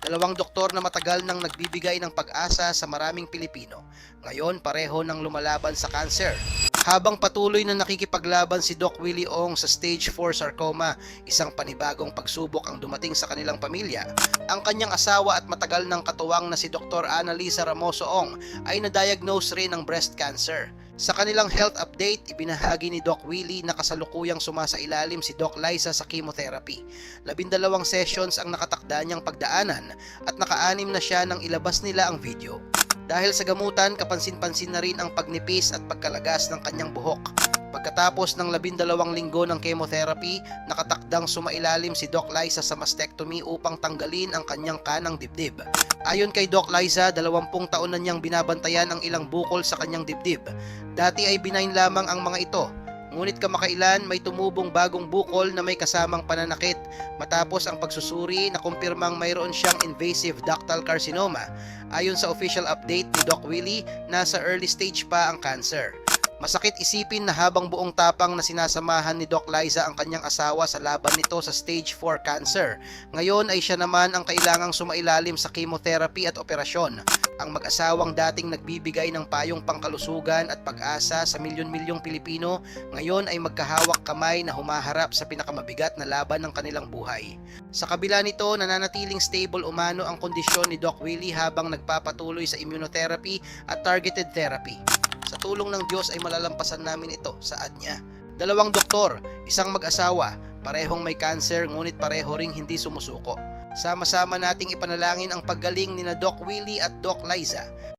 Dalawang doktor na matagal nang nagbibigay ng pag-asa sa maraming Pilipino. Ngayon pareho nang lumalaban sa cancer. Habang patuloy na nakikipaglaban si Doc Willie Ong sa stage 4 sarcoma, isang panibagong pagsubok ang dumating sa kanilang pamilya. Ang kanyang asawa at matagal ng katuwang na si Dr. Annalisa Ramoso Ong ay na-diagnose rin ng breast cancer. Sa kanilang health update, ibinahagi ni Doc Willie na kasalukuyang sumasailalim si Doc Liza sa chemotherapy. 12 sessions ang nakatakda niyang pagdaanan at naka-6 na siya nang ilabas nila ang video. Dahil sa gamutan, kapansin-pansin na rin ang pagnipis at pagkalagas ng kanyang buhok. Pagkatapos ng 12 linggo ng chemotherapy, nakatakdang sumailalim si Doc Liza sa mastectomy upang tanggalin ang kanyang kanang dibdib. Ayon kay Doc Liza, 20 taon na niyang binabantayan ang ilang bukol sa kanyang dibdib. Dati ay benign lamang ang mga ito. Ngunit kamakailan may tumubong bagong bukol na may kasamang pananakit. Matapos ang pagsusuri, nakumpirmang mayroon siyang invasive ductal carcinoma. Ayon sa official update ni Doc Willie, nasa early stage pa ang cancer. Masakit isipin na habang buong tapang na sinasamahan ni Doc Liza ang kanyang asawa sa laban nito sa stage 4 cancer, ngayon ay siya naman ang kailangang sumailalim sa chemotherapy at operasyon. Ang mag-asawang dating nagbibigay ng payong pangkalusugan at pag-asa sa milyon-milyong Pilipino, ngayon ay magkahawak kamay na humaharap sa pinakamabigat na laban ng kanilang buhay. Sa kabila nito, nananatiling stable umano ang kondisyon ni Doc Willie habang nagpapatuloy sa immunotherapy at targeted therapy. Sa tulong ng Diyos ay malalampasan namin ito, saad niya. 2 doktor, isang mag-asawa, parehong may cancer ngunit pareho ring hindi sumusuko. Sama-sama nating ipanalangin ang paggaling ni na Doc Willie at Doc Liza.